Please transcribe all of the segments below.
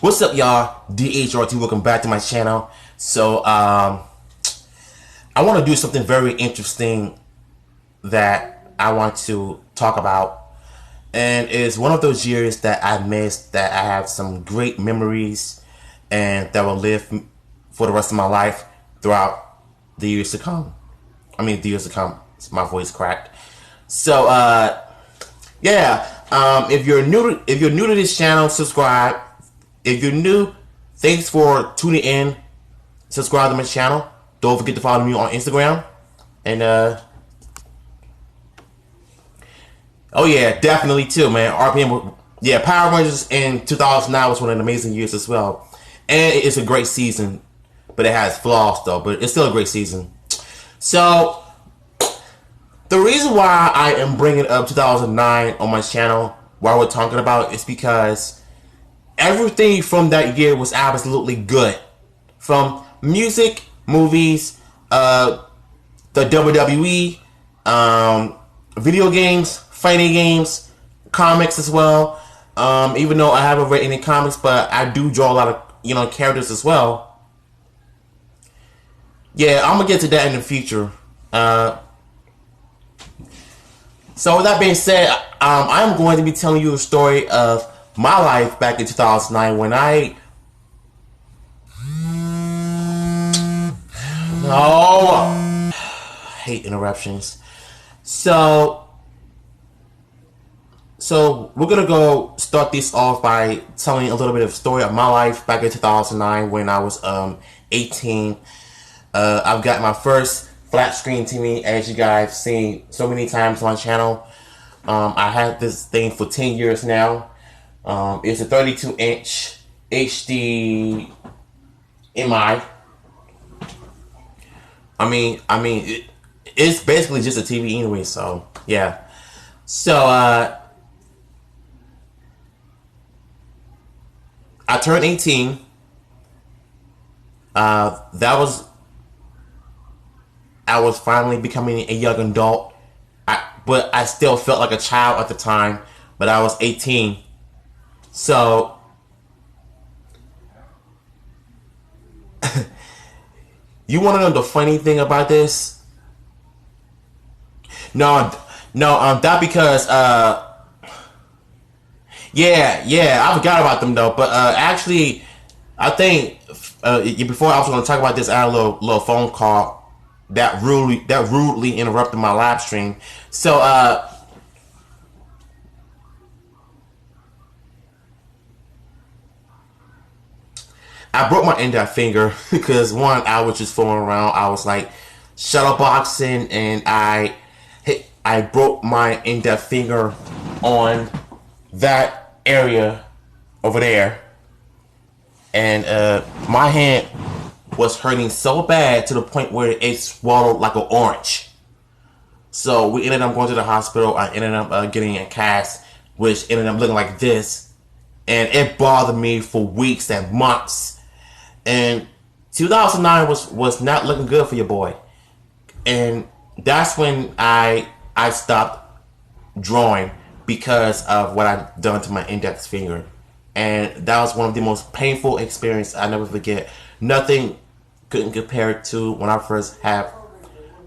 What's up, y'all? DHRT, welcome back to my channel. So, I want to do something very interesting that I want to talk about. And it's one of those years that I missed, that I have some great memories and that will live for the rest of my life throughout the years to come. The years to come. My voice cracked. So, if you're new to this channel, subscribe. If you're new, thanks for tuning in. Subscribe to my channel. Don't forget to follow me on Instagram. And oh yeah, definitely too, man. RPM, yeah, Power Rangers in 2009 was one of the amazing years as well. And it's a great season, but it has flaws though. But it's still a great season. So the reason why I am bringing up 2009 on my channel, while we're talking about, is because everything from that year was absolutely good. From music, movies, the WWE, video games, fighting games, comics as well. Even though I haven't read any comics, but I do draw a lot of characters as well. Yeah, I'm gonna get to that in the future. So with that being said, I'm going to be telling you a story of my life back in 2009 when I hate interruptions. So we're gonna go start this off by telling a little bit of the story of my life back in 2009 when I was 18. I've got my first flat screen TV, as you guys seen so many times on my channel. I had this thing for 10 years now. It's a 32-inch HD MI. It's basically just a TV anyway. So yeah. So I turned 18. I was finally becoming a young adult. But I still felt like a child at the time. But I was 18. So you want to know the funny thing about this? No, that because yeah, I forgot about them though. But actually, I think before I was going to talk about this, I had a little phone call that rudely interrupted my live stream. So I broke my index finger because one, I was just fooling around. I was like shuttleboxing, and I broke my index finger on that area over there, and my hand was hurting so bad to the point where it swallowed like an orange. So we ended up going to the hospital. I ended up getting a cast, which ended up looking like this, and it bothered me for weeks and months. And 2009 was not looking good for your boy, and that's when I stopped drawing because of what I'd done to my index finger, and that was one of the most painful experiences I never forget. Nothing couldn't compare to when I first had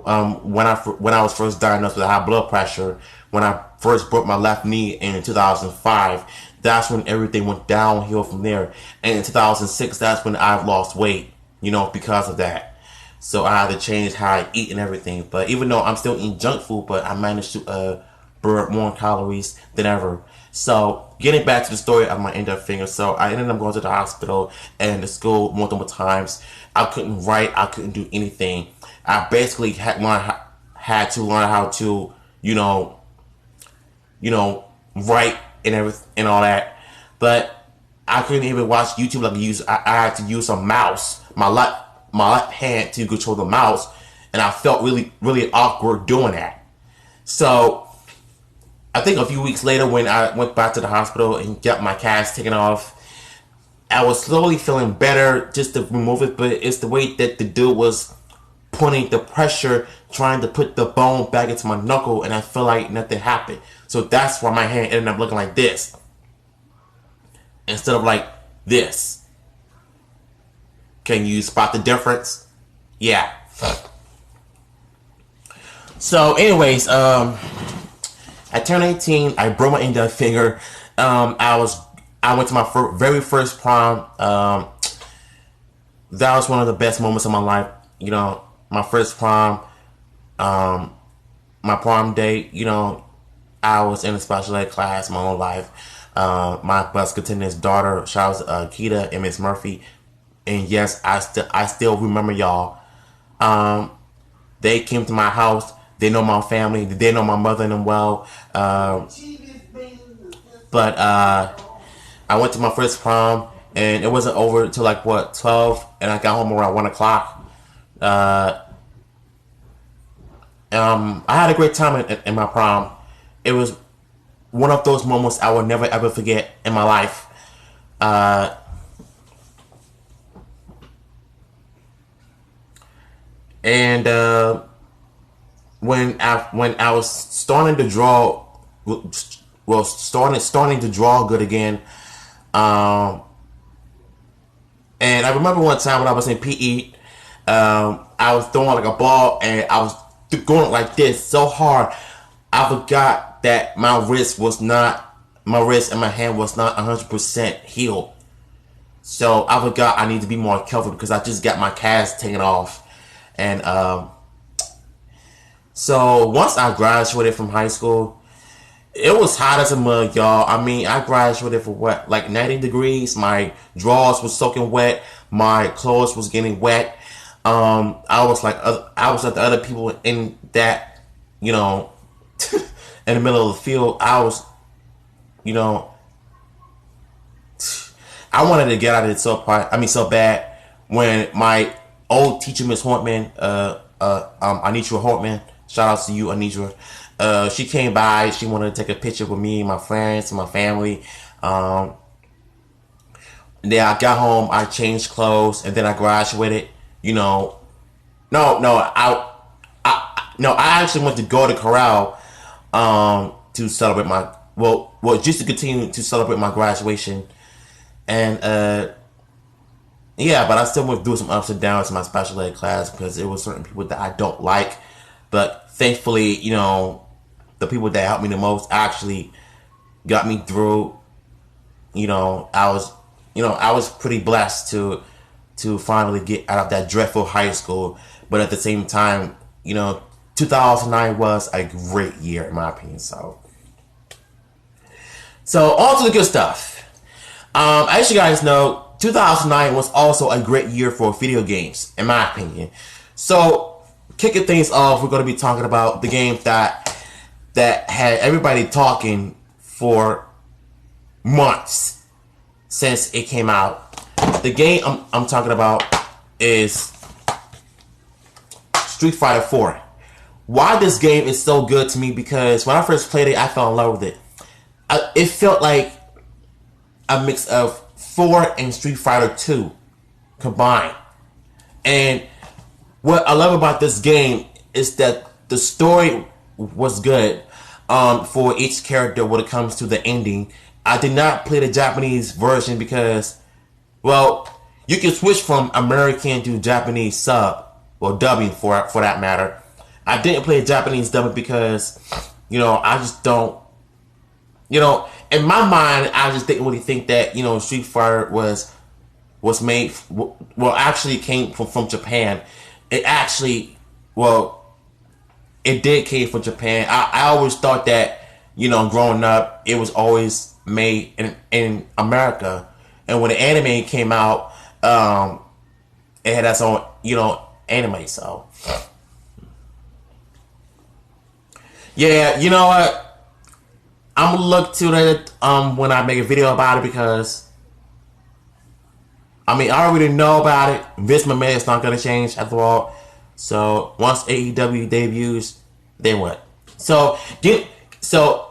when I was first diagnosed with high blood pressure. When I first broke my left knee in 2005, that's when everything went downhill from there. And in 2006, that's when I lost weight, because of that. So I had to change how I eat and everything. But even though I'm still eating junk food, but I managed to burn more calories than ever. So getting back to the story of my index finger, so I ended up going to the hospital and to school multiple times. I couldn't write. I couldn't do anything. I basically had to learn how to, write and everything and all that. But I couldn't even watch YouTube like I had to use a mouse, my left hand to control the mouse, and I felt really, really awkward doing that. So I think a few weeks later, when I went back to the hospital and got my cast taken off, I was slowly feeling better just to remove it. But it's the way that the dude was putting the pressure, trying to put the bone back into my knuckle, and I feel like nothing happened. So that's why my hand ended up looking like this, instead of like this. Can you spot the difference? Yeah. So, anyways, I turned 18. I broke my index finger. I went to my very first prom. That was one of the best moments of my life. You know, my first prom, my prom date. You know, I was in a special ed class my whole life. My bus attendant's daughter, shout out to Keita and Miss Murphy. And yes, I still remember y'all. They came to my house. They know my family. They know my mother and them well. But I went to my first prom, and it wasn't over until like 12, and I got home around 1 o'clock. I had a great time in my prom. It was one of those moments I will never ever forget in my life. And when I was starting to draw, starting to draw good again. And I remember one time when I was in PE, I was throwing like a ball, and I was going like this so hard, I forgot that my wrist and my hand was not 100% healed. So I forgot I need to be more careful because I just got my cast taken off. And so once I graduated from high school, it was hot as a mug, y'all. I mean, I graduated for what, like 90 degrees. My drawers was soaking wet. My clothes was getting wet. I was like the other people in that, you know, in the middle of the field. I was, you know, I wanted to get out of it so bad. When my old teacher, Miss Hortman, Anitra Hortman, shout out to you, Anitra. She came by. She wanted to take a picture with me, my friends, my family. Then I got home. I changed clothes, and then I graduated. You know, I actually went to Golden Corral to celebrate just to continue to celebrate my graduation. And yeah, but I still went through some ups and downs in my special ed class because there were certain people that I don't like. But thankfully, you know, the people that helped me the most actually got me through. You know, I was pretty blessed to finally get out of that dreadful high school. But at the same time, you know, 2009 was a great year in my opinion. So on to the good stuff. As you guys know, 2009 was also a great year for video games, in my opinion. So, kicking things off, we're going to be talking about the game that had everybody talking for months since it came out. The game I'm talking about is Street Fighter 4. Why this game is so good to me? Because when I first played it, I fell in love with it. It felt like a mix of 4 and Street Fighter 2 combined. And what I love about this game is that the story was good for each character when it comes to the ending. I did not play the Japanese version because, well, you can switch from American to Japanese sub, or dubbing for that matter. I didn't play Japanese dubbing because, you know, I just don't, you know, in my mind, I just didn't really think that, you know, Street Fighter was made, well, actually came from Japan. It actually, well, it did came from Japan. I always thought that, you know, growing up, it was always made in America. And when the anime came out, it had its own, you know, anime. So, yeah, you know what? I'm gonna look to that when I make a video about it because, I mean, I already know about it. Vince McMahon is not gonna change after all. So once AEW debuts, then what? So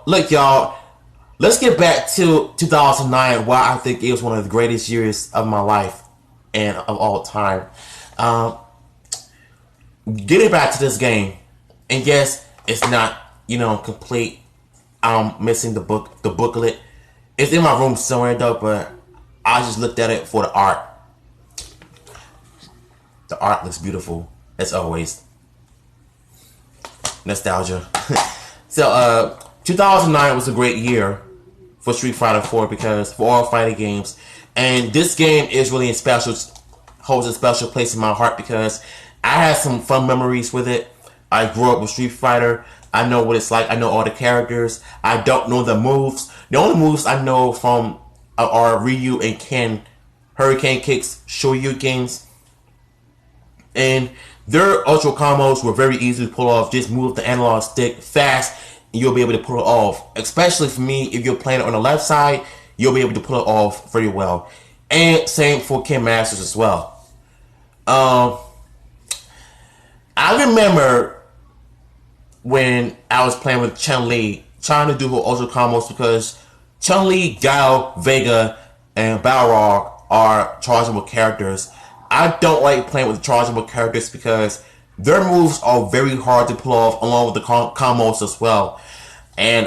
look, y'all. Let's get back to 2009. Why I think it was one of the greatest years of my life and of all time. Getting back to this game, and yes, it's not, you know, complete. I'm missing the booklet. It's in my room somewhere though, but I just looked at it for the art. The art looks beautiful as always. Nostalgia. So 2009 was a great year for Street Fighter 4 because for all fighting games, and this game is really holds a special place in my heart because I had some fun memories with it. I grew up with Street Fighter. I know what it's like. I know all the characters. I don't know the moves. The only moves I know from are Ryu and Ken, Hurricane Kicks, Shoryukens, and their ultra combos were very easy to pull off. Just move the analog stick fast, and you'll be able to pull it off. Especially for me, if you're playing it on the left side, you'll be able to pull it off very well. And same for Ken Masters as well. I remember when I was playing with Chun-Li, trying to do her ultra combos because Chun-Li, Gao, Vega, and Balrog are chargeable characters. I don't like playing with chargeable characters because their moves are very hard to pull off along with the combos as well. And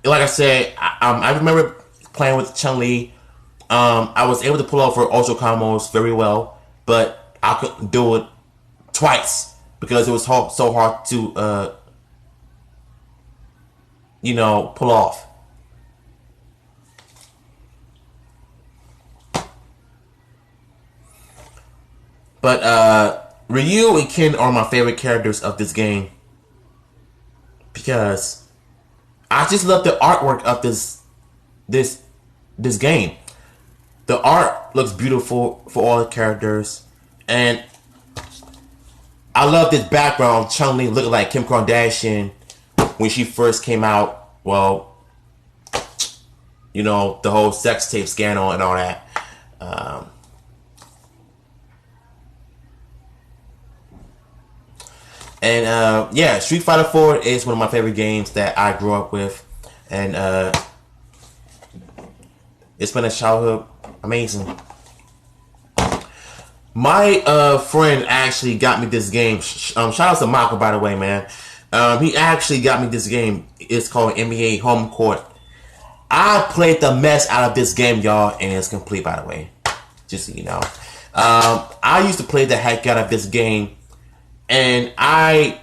like I said, I remember playing with Chun-Li. I was able to pull off her ultra combos very well, but I couldn't do it twice because it was so hard to, pull off. But Ryu and Ken are my favorite characters of this game because I just love the artwork of this game. The art looks beautiful for all the characters, and I love this background of Chun-Li looking like Kim Kardashian when she first came out. Well, the whole sex tape scandal and all that. Yeah, Street Fighter 4 is one of my favorite games that I grew up with, and it's been a childhood amazing. My friend actually got me this game. Shout out to Michael, by the way, man. He actually got me this game. It's called NBA Home Court. I played the mess out of this game, y'all, and it's complete, by the way. Just so you know. I used to play the heck out of this game, and I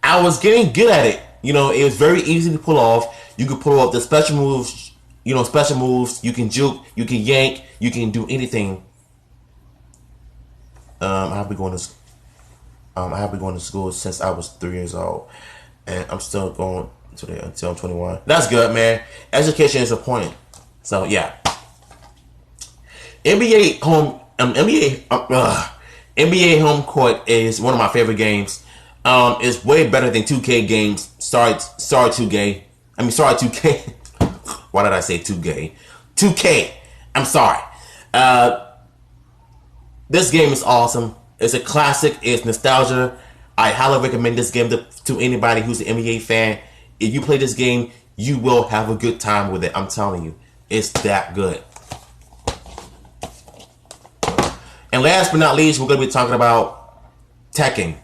was getting good at it. It was very easy to pull off. You could pull off the special moves. Special moves. You can juke. You can yank. You can do anything. I have been going to school since I was 3 years old, and I'm still going today until I'm 21. That's good, man. Education is important. So yeah. NBA Home Court is one of my favorite games. It's way better than 2K games. Sorry 2K. Sorry 2K. Why did I say 2K? 2K. I'm sorry. This game is awesome. It's a classic. It's nostalgia. I highly recommend this game to anybody who's an NBA fan. If you play this game, you will have a good time with it. I'm telling you. It's that good. And last but not least, we're going to be talking about Tekken.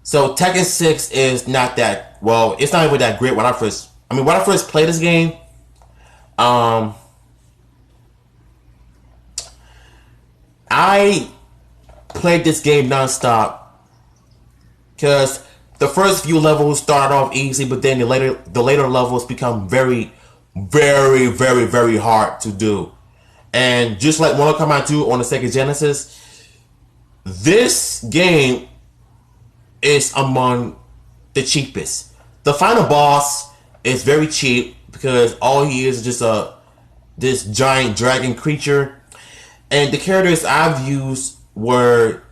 So Tekken 6 is not that, well, it's not even that great when I first played this game. I played this game nonstop because the first few levels started off easy, but then the later levels become very, very, very, very hard to do. And just like Mortal Kombat 2 on the Sega Genesis, this game is among the cheapest. The final boss is very cheap because all he is just this giant dragon creature. And the characters I've used were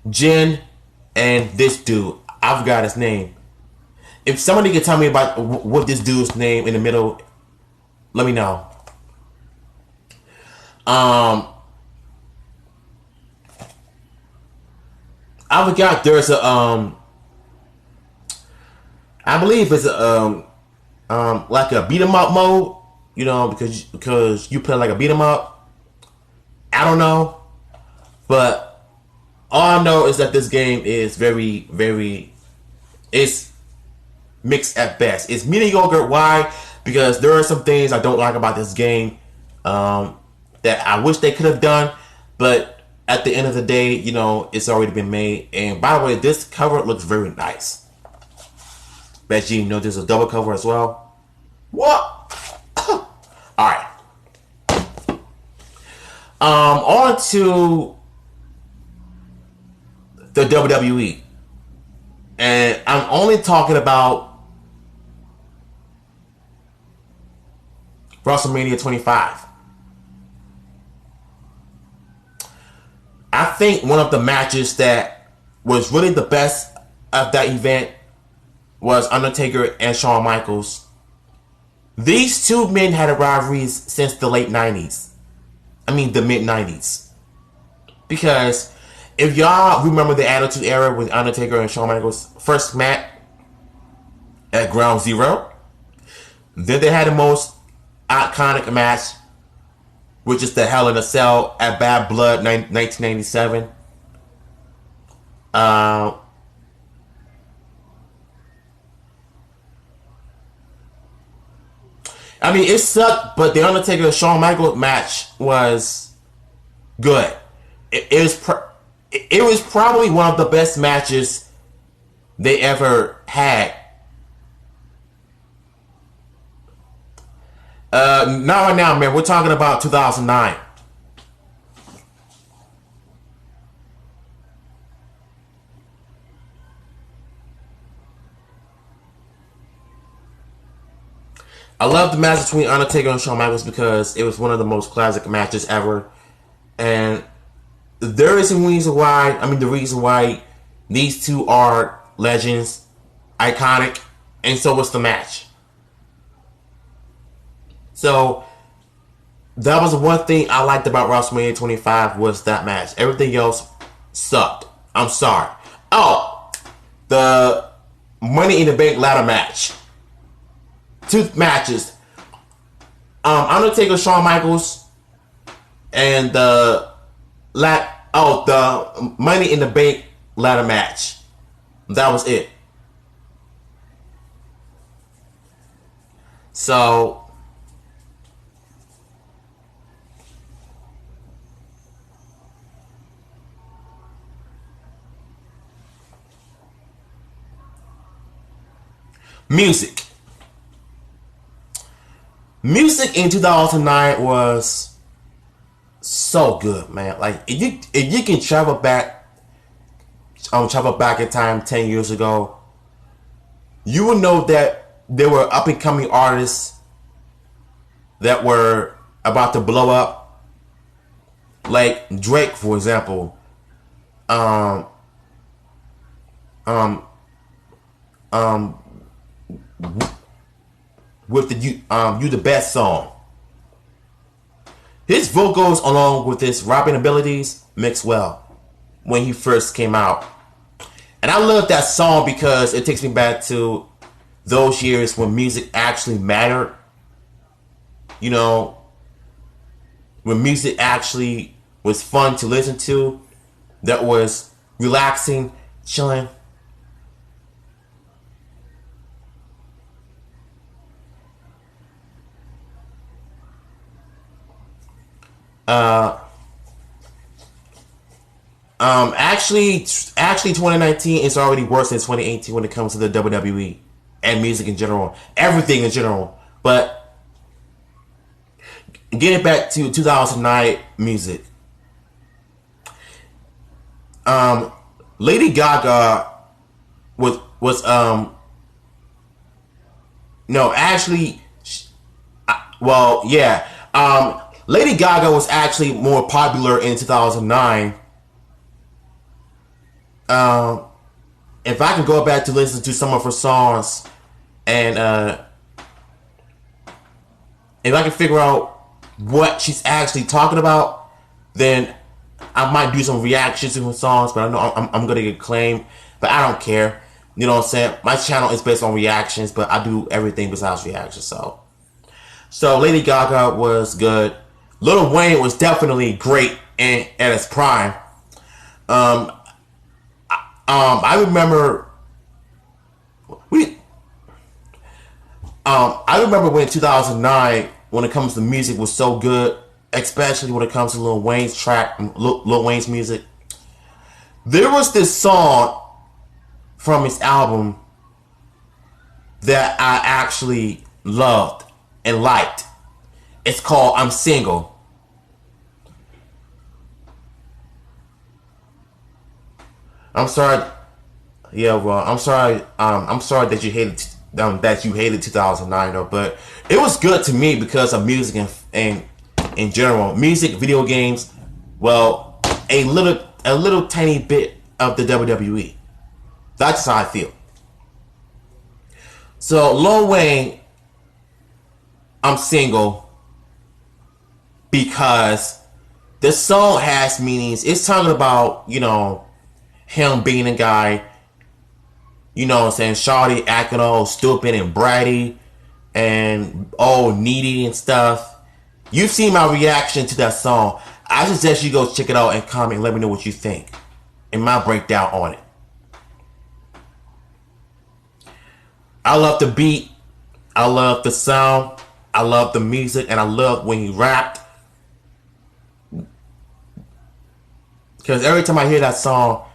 Jin and this dude. I forgot his name. If somebody could tell me about what this dude's name in the middle, let me know. I forgot there's a I believe it's a like a beat 'em up mode, because you play like a beat 'em up. I don't know, but all I know is that this game is very, very, it's mixed at best. It's mediocre. Why? Because there are some things I don't like about this game that I wish they could have done, but at the end of the day, you know, it's already been made. And by the way, this cover looks very nice. Bet you know there's a double cover as well. What? Alright. On to the WWE. And I'm only talking about WrestleMania 25. I think one of the matches that was really the best of that event was Undertaker and Shawn Michaels. These two men had a rivalry since the late 90s. I mean, the mid 90s. Because if y'all remember the Attitude Era with Undertaker and Shawn Michaels first met at Ground Zero, then they had the most iconic match, which is the Hell in a Cell at Bad Blood 1997. I mean, it sucked, but the Undertaker and Shawn Michaels match was good. It was probably one of the best matches they ever had. Not right now, man. We're talking about 2009. I love the match between Undertaker and Shawn Michaels because it was one of the most classic matches ever. And there is a reason why, the reason why these two are legends, iconic, and so was the match. So that was one thing I liked about WrestleMania 25 was that match. Everything else sucked. I'm sorry. Oh, the Money in the Bank ladder match. Two matches. Undertaker, Shawn Michaels, and the Money in the Bank ladder match. That was it. So music. Music in 2009 was so good, man. Like if you can travel back in time 10 years ago, you would know that there were up and coming artists that were about to blow up. Like Drake, for example. With the You the Best song. His vocals along with his rapping abilities mixed well when he first came out. And I love that song because it takes me back to those years when music actually mattered. You know, when music actually was fun to listen to, that was relaxing, chilling. Actually 2019 is already worse than 2018 when it comes to the WWE and music in general, everything in general. But getting back to 2009 music, Lady Gaga was no, actually, well, yeah, Lady Gaga was actually more popular in 2009. If I can go back to listen to some of her songs, and if I can figure out what she's actually talking about, then I might do some reactions to her songs. But I know I'm gonna get claimed, but I don't care. You know what I'm saying? My channel is based on reactions, but I do everything besides reactions. So Lady Gaga was good. Lil Wayne was definitely great at his prime. I remember I remember when 2009, when it comes to music, was so good, especially when it comes to Lil Wayne's track, Lil Wayne's music. There was this song from his album that I actually loved and liked. It's called "I'm Single." I'm sorry. Yeah, well, I'm sorry. I'm sorry that you hated 2009 though, but it was good to me because of music and in general, music, video games. Well, a little tiny bit of the WWE. That's how I feel. So Lil Wayne, I'm single because this song has meanings. It's talking about, him being a guy, what I'm saying, shawty acting all stupid and bratty and all needy and stuff. You've seen my reaction to that song. I suggest you go check it out and comment and let me know what you think and my breakdown on it. I love the beat. I love the sound. I love the music. And I love when he rapped. Because every time I hear that song,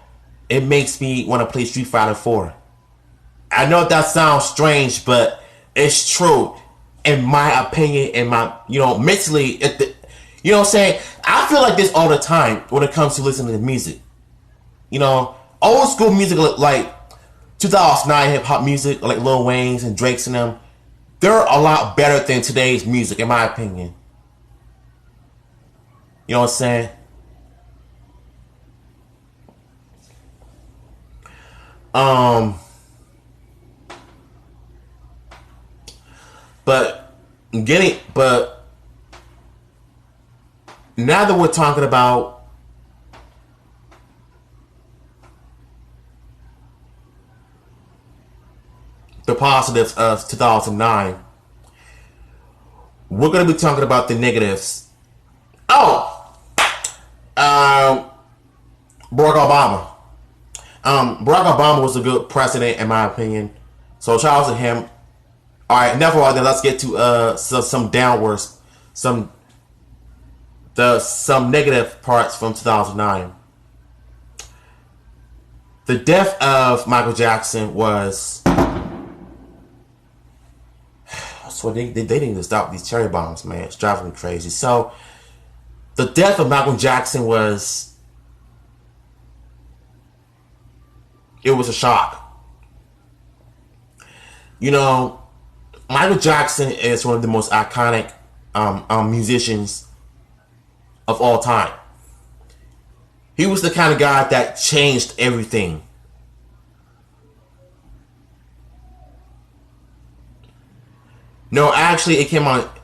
it makes me want to play Street Fighter 4. I know that sounds strange, but it's true. In my opinion, in my, mentally, you know what I'm saying? I feel like this all the time when it comes to listening to music. Old school music like 2009 hip hop music, like Lil Wayne's and Drake's and them, they're a lot better than today's music, in my opinion. You know what I'm saying? But now that we're talking about the positives of 2009, we're going to be talking about the negatives. Barack Obama. Barack Obama was a good president, in my opinion. So shout out to him. All right, enough of all that. Let's get to some downwards, some negative parts from 2009. The death of Michael Jackson was. So they need to stop these cherry bombs, man. It's driving me crazy. So the death of Michael Jackson was. It was a shock. Michael Jackson is one of the most iconic musicians of all time. He was the kind of guy that changed everything. No, actually, it came out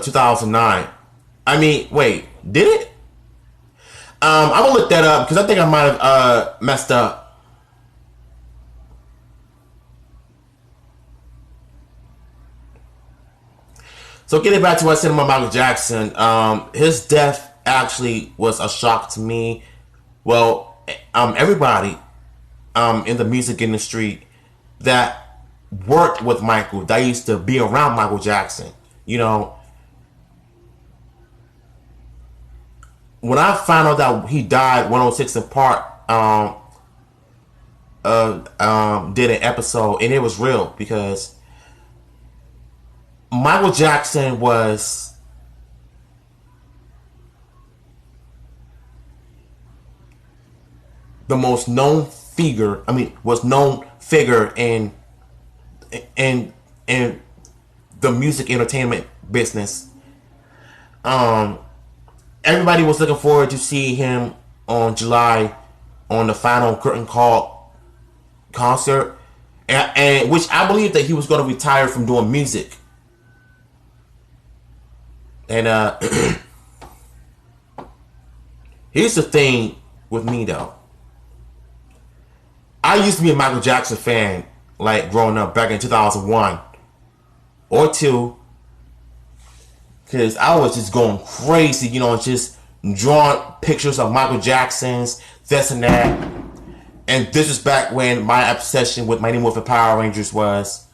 2009. I mean, wait, did it? I'm gonna look that up because I think I might have messed up. So getting back to what I said about Michael Jackson, his death actually was a shock to me. Well, everybody in the music industry that worked with Michael, that used to be around Michael Jackson, when I found out that he died 106 in Park, did an episode, and it was real because Michael Jackson was the most known figure. Was known figure in the music entertainment business. Everybody was looking forward to see him on July on the final curtain call concert, and which I believe that he was going to retire from doing music. And here's the thing with me though. I used to be a Michael Jackson fan, like growing up back in 2001 or 2, because I was just going crazy, just drawing pictures of Michael Jackson's, this and that. And this is back when my obsession with Mighty Morphin Power Rangers was,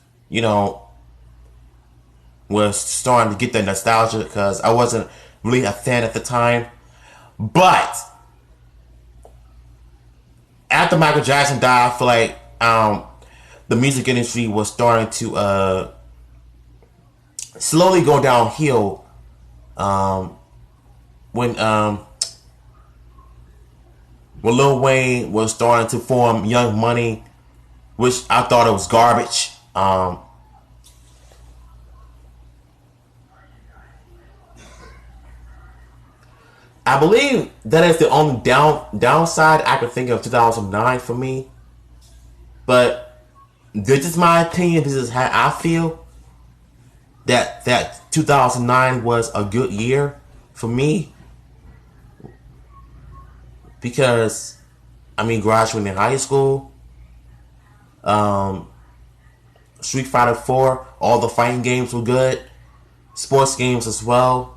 was starting to get the nostalgia because I wasn't really a fan at the time. But after Michael Jackson died, I feel like the music industry was starting to slowly go downhill. When Lil Wayne was starting to form Young Money, which I thought it was garbage. I believe that is the only downside I could think of 2009 for me. But this is my opinion. This is how I feel. That 2009 was a good year for me because graduating high school, Street Fighter 4, all the fighting games were good, sports games as well.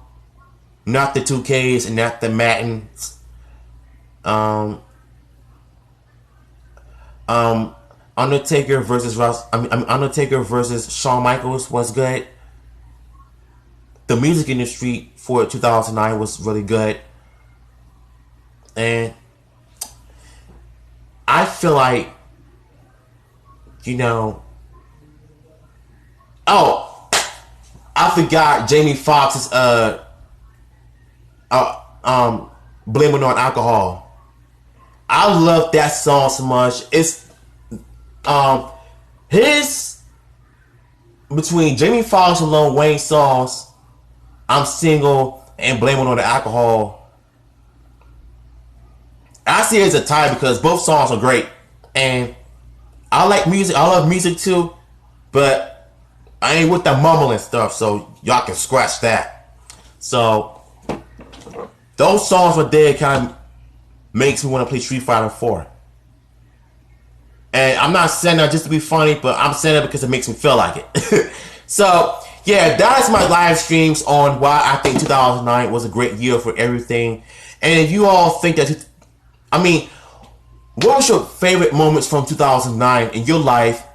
Not the 2Ks and not the Maddens. Undertaker versus Shawn Michaels was good. The music industry for 2009 was really good, and I feel like Oh, I forgot Jamie Foxx's Blaming on Alcohol. I love that song so much. It's his between Jamie Foxx and Lil Wayne songs, I'm Single and Blaming on the Alcohol. I see it as a tie because both songs are great. And I like music. I love music too. But I ain't with the mumbling stuff. So y'all can scratch that. So those songs right there kind of makes me want to play Street Fighter 4. And I'm not saying that just to be funny, but I'm saying that because it makes me feel like it. So, yeah, that is my live streams on why I think 2009 was a great year for everything. And if you all think that, what was your favorite moments from 2009 in your life?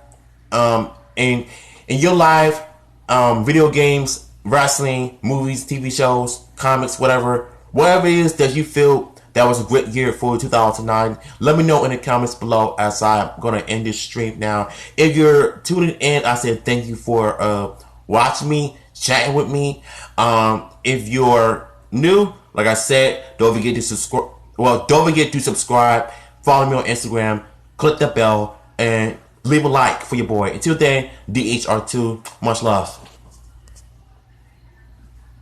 In your life, video games, wrestling, movies, TV shows, comics, whatever it is that you feel that was a great year for 2009. Let me know in the comments below as I'm going to end this stream now. If you're tuning in, I said thank you for watching me, chatting with me. If you're new, like I said, don't forget to subscribe. Well, don't forget to subscribe. Follow me on Instagram. Click the bell and leave a like for your boy. Until then, DHR2. Much love.